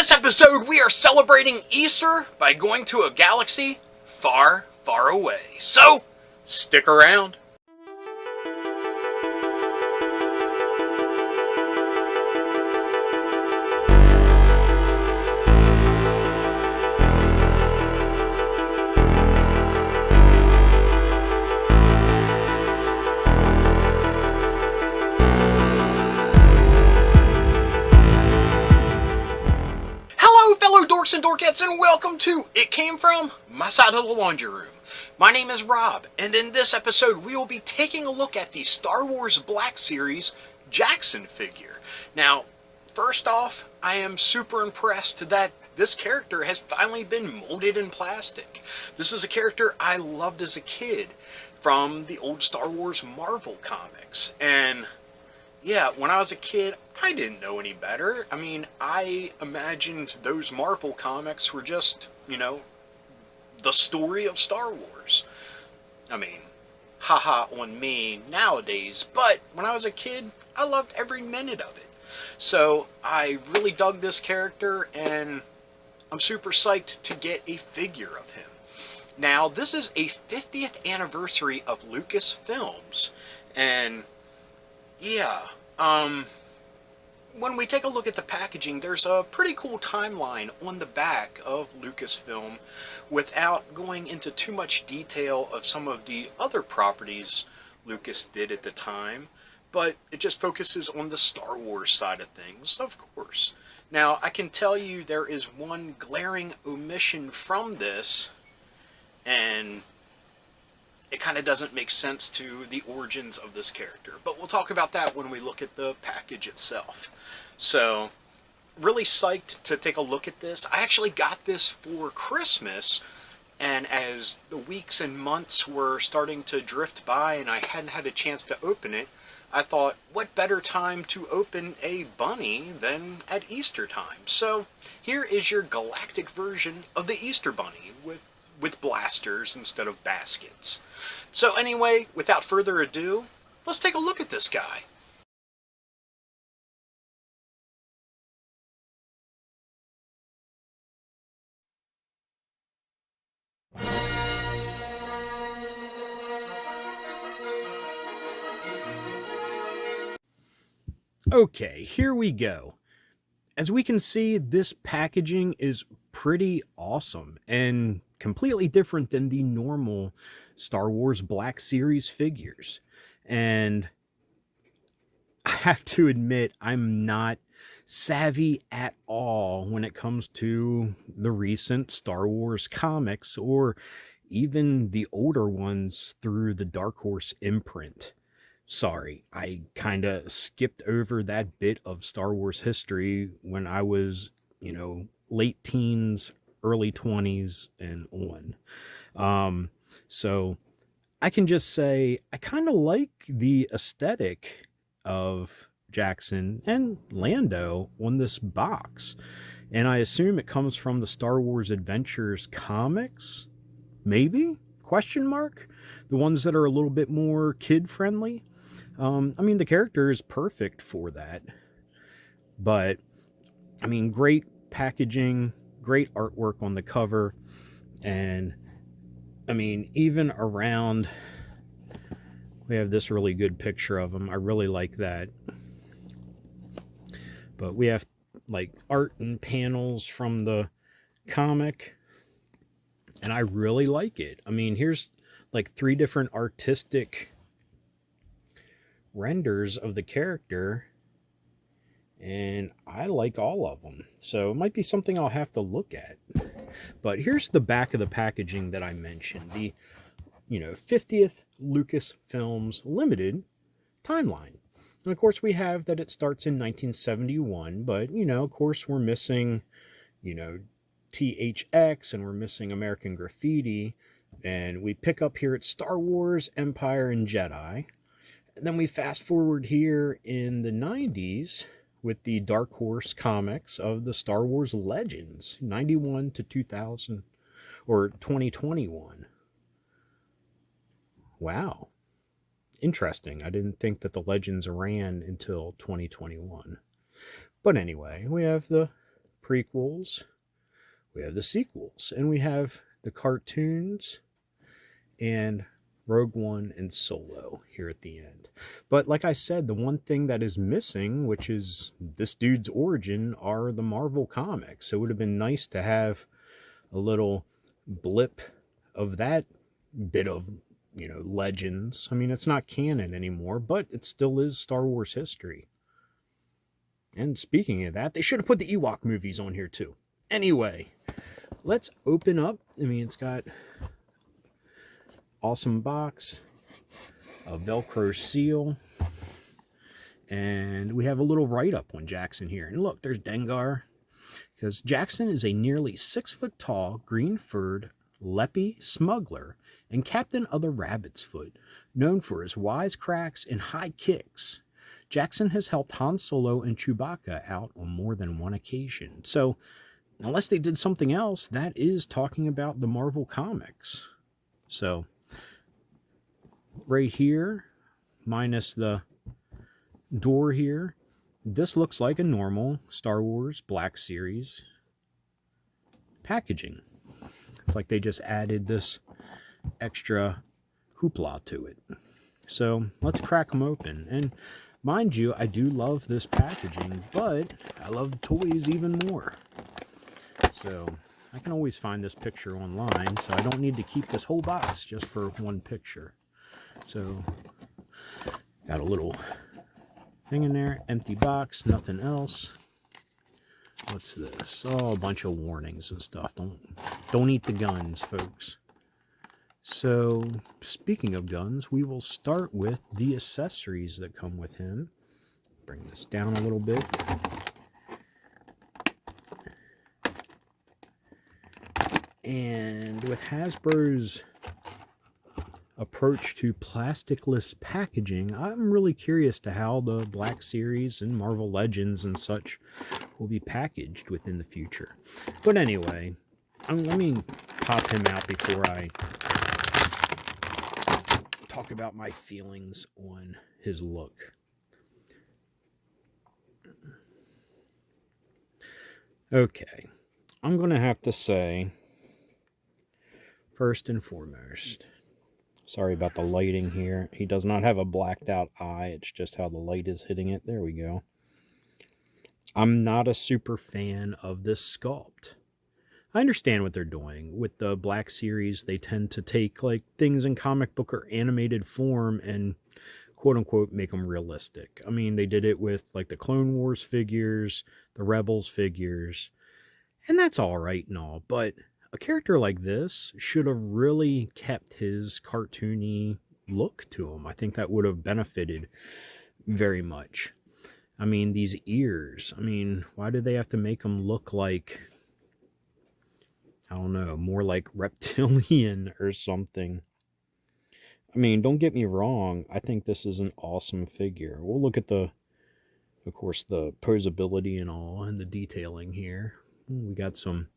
this episode, we are celebrating Easter by going to a galaxy far, far away. So, stick around. Dorks and Dorkettes, and welcome to It Came From My Side of the Laundry Room. My name is Rob, and in this episode we will be taking a look at the Star Wars Black Series Jaxxon figure. Now, first off, I am super impressed that this character has finally been molded in plastic. This is a character I loved as a kid from the old Star Wars Marvel comics, and yeah, when I was a kid, I didn't know any better. I mean, I imagined those Marvel comics were just, the story of Star Wars. I mean, haha on me nowadays, but when I was a kid, I loved every minute of it. So, I really dug this character, and I'm super psyched to get a figure of him. Now, this is a 50th anniversary of Lucasfilms, and yeah, when we take a look at the packaging, there's a pretty cool timeline on the back of Lucasfilm without going into too much detail of some of the other properties Lucas did at the time, but it just focuses on the Star Wars side of things, of course. Now, I can tell you there is one glaring omission from this, and it kind of doesn't make sense to the origins of this character. But we'll talk about that when we look at the package itself. So, really psyched to take a look at this. I actually got this for Christmas, and as the weeks and months were starting to drift by and I hadn't had a chance to open it, I thought, what better time to open a bunny than at Easter time? So, here is your galactic version of the Easter Bunny with blasters instead of baskets. So anyway, without further ado, let's take a look at this guy. Okay, here we go. As we can see, this packaging is pretty awesome and completely different than the normal Star Wars Black Series figures. And I have to admit, I'm not savvy at all when it comes to the recent Star Wars comics or even the older ones through the Dark Horse imprint. Sorry, I kind of skipped over that bit of Star Wars history when I was, late teens, early 20s, and on. So I can just say I kind of like the aesthetic of Jaxxon and Lando on this box. And I assume it comes from the Star Wars Adventures comics? Maybe? Question mark? The ones that are a little bit more kid-friendly? The character is perfect for that. But, great packaging, great artwork on the cover, and, even around, we have this really good picture of him. I really like that. But we have, art and panels from the comic, and I really like it. Here's, 3 different artistic renders of the character, and I like all of them, so it might be something I'll have to look at. But here's the back of the packaging that I mentioned, the 50th Lucasfilms Limited timeline. And of course we have that it starts in 1971, but of course we're missing THX, and we're missing American Graffiti, and we pick up here at Star Wars, Empire, and Jedi. And then we fast forward here in the 90s with the Dark Horse comics of the Star Wars Legends, 91 to 2000, or 2021. Wow. Interesting. I didn't think that the Legends ran until 2021. But anyway, we have the prequels, we have the sequels, and we have the cartoons and Rogue One and Solo here at the end. But like I said, the one thing that is missing, which is this dude's origin, are the Marvel comics. So it would have been nice to have a little blip of that bit of, legends. I mean, it's not canon anymore, but it still is Star Wars history. And speaking of that, they should have put the Ewok movies on here too. Anyway, let's open up. I mean, it's got awesome box, a Velcro seal, and we have a little write-up on Jaxxon here. And look, there's Dengar, because Jaxxon is a nearly 6-foot tall, green-furred, leppy smuggler and captain of the Rabbit's Foot, known for his wisecracks and high kicks. Jaxxon has helped Han Solo and Chewbacca out on more than one occasion. So, unless they did something else, that is talking about the Marvel comics. So, right here, minus the door here, this looks like a normal Star Wars Black Series packaging. It's like they just added this extra hoopla to it. So let's crack them open. And mind you, I do love this packaging, but I love toys even more. So I can always find this picture online, so I don't need to keep this whole box just for one picture. So got a little thing in there, empty box, nothing else. What's this? Oh, a bunch of warnings and stuff. Don't eat the guns, folks. So, speaking of guns, we will start with the accessories that come with him. Bring this down a little bit. And with Hasbro's approach to plasticless packaging, I'm really curious to how the Black Series and Marvel Legends and such will be packaged within the future. But anyway, let me pop him out before I talk about my feelings on his look. Okay, I'm going to have to say, first and foremost, sorry about the lighting here. He does not have a blacked out eye. It's just how the light is hitting it. There we go. I'm not a super fan of this sculpt. I understand what they're doing. With the Black Series, they tend to take like things in comic book or animated form and quote unquote make them realistic. I mean, they did it with like the Clone Wars figures, the Rebels figures, and that's all right and all, but a character like this should have really kept his cartoony look to him. I think that would have benefited very much. I mean, these ears, I mean, why do they have to make them look like, I don't know, more like reptilian or something? I mean, don't get me wrong. I think this is an awesome figure. We'll look at of course, the posability and all and the detailing here. We got some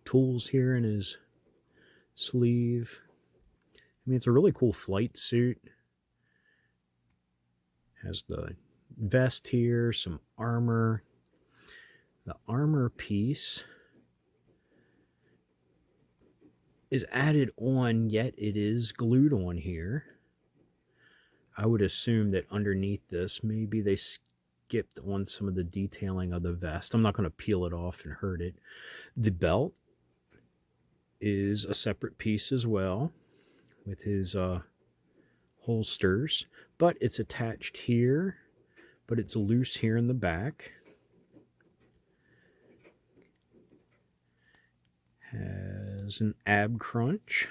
tools here in his sleeve. I mean, it's a really cool flight suit. Has the vest here, some armor. The armor piece is added on, yet it is glued on here. I would assume that underneath this, maybe they skipped on some of the detailing of the vest. I'm not going to peel it off and hurt it. The belt is a separate piece as well with his holsters, but it's attached here, but it's loose here in the back. Has an ab crunch.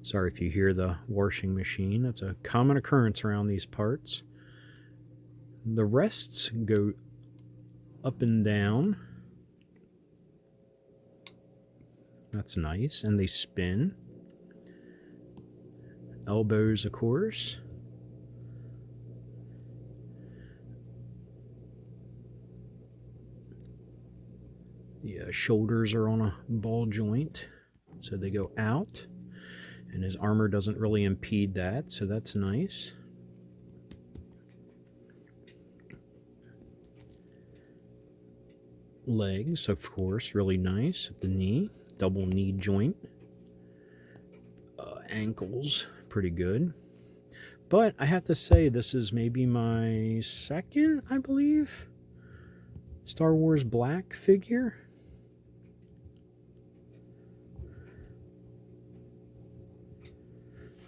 Sorry if you hear the washing machine. That's a common occurrence around these parts. The rests go up and down. That's nice. And they spin. Elbows, of course. The shoulders are on a ball joint, so they go out. And his armor doesn't really impede that, so that's nice. Legs, of course, really nice at the knee. Double knee joint. Ankles, pretty good. But I have to say, this is maybe my second, I believe, Star Wars Black figure.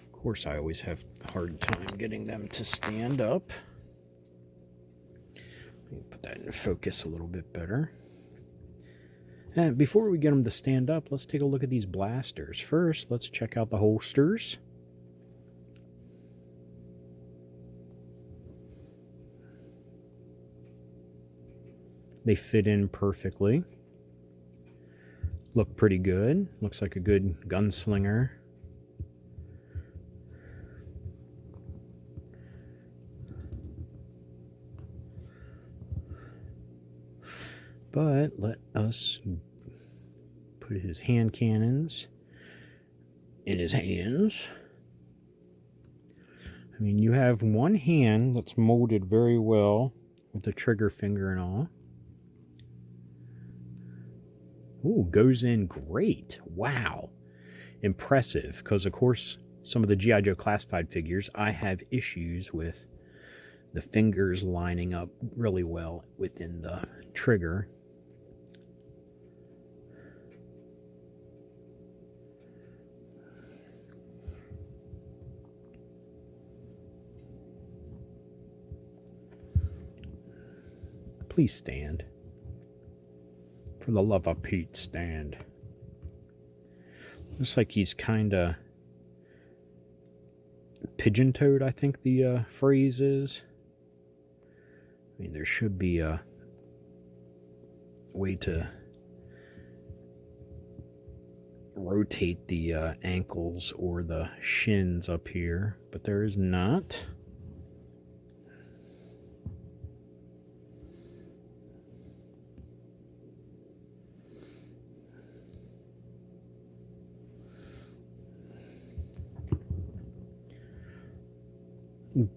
Of course, I always have a hard time getting them to stand up. Let me put that in focus a little bit better. And before we get them to stand up, let's take a look at these blasters. First, let's check out the holsters. They fit in perfectly. Look pretty good. Looks like a good gunslinger. But let us put his hand cannons in his hands. I mean, you have one hand that's molded very well with the trigger finger and all. Ooh, goes in great. Wow. Impressive. Because, of course, some of the G.I. Joe classified figures, I have issues with the fingers lining up really well within the trigger. Please stand. For the love of Pete, stand. Looks like he's kind of pigeon-toed, I think the phrase is. I mean, there should be a way to rotate the ankles or the shins up here, but there is not.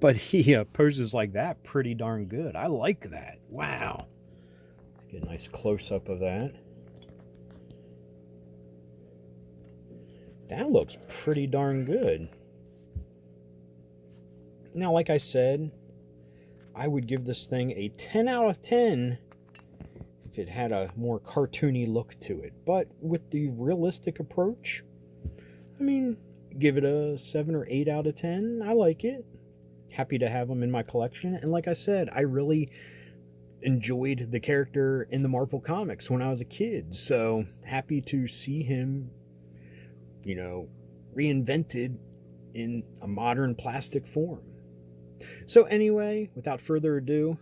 But he poses like that pretty darn good. I like that. Wow. Let's get a nice close-up of that. That looks pretty darn good. Now, like I said, I would give this thing a 10 out of 10 if it had a more cartoony look to it. But with the realistic approach, I mean, give it a 7 or 8 out of 10. I like it. Happy to have them in my collection. And like I said, I really enjoyed the character in the Marvel Comics when I was a kid. So happy to see him, you know, reinvented in a modern plastic form. So anyway, without further ado,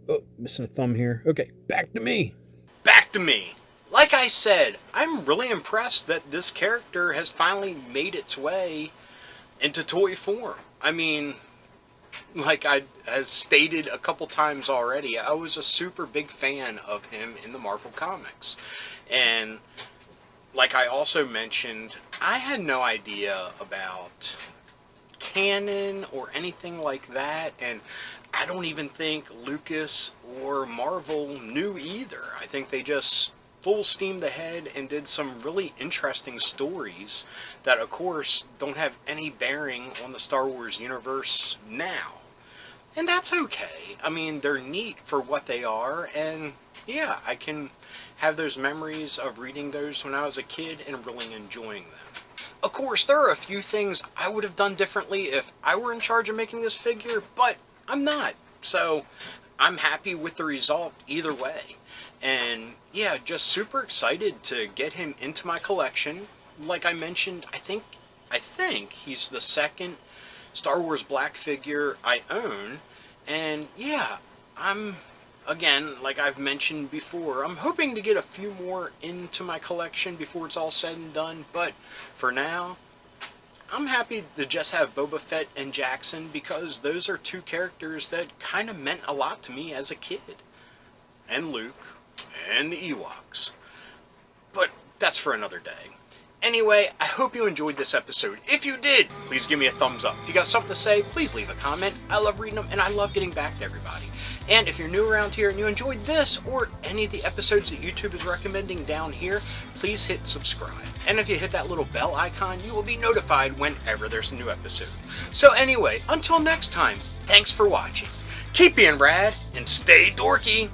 oh, missing a thumb here. Okay, back to me. Back to me. Like I said, I'm really impressed that this character has finally made its way into toy form. I mean, like I have stated a couple times already, I was a super big fan of him in the Marvel Comics. And like I also mentioned, I had no idea about canon or anything like that, and I don't even think Lucas or Marvel knew either. I think they just full steamed ahead and did some really interesting stories that, of course, don't have any bearing on the Star Wars universe now. And that's okay. I mean, they're neat for what they are, and yeah, I can have those memories of reading those when I was a kid and really enjoying them. Of course, there are a few things I would have done differently if I were in charge of making this figure, but I'm not. So I'm happy with the result either way. And yeah, just super excited to get him into my collection. Like I mentioned, I think he's the second Star Wars Black figure I own. And yeah, I'm, again, like I've mentioned before, I'm hoping to get a few more into my collection before it's all said and done. But for now, I'm happy to just have Boba Fett and Jaxxon, because those are two characters that kind of meant a lot to me as a kid. And Luke, and the Ewoks. But that's for another day. Anyway, I hope you enjoyed this episode. If you did, please give me a thumbs up. If you got something to say, please leave a comment. I love reading them, and I love getting back to everybody. And if you're new around here and you enjoyed this or any of the episodes that YouTube is recommending down here, please hit subscribe. And if you hit that little bell icon, you will be notified whenever there's a new episode. So anyway, until next time, thanks for watching. Keep being rad and stay dorky.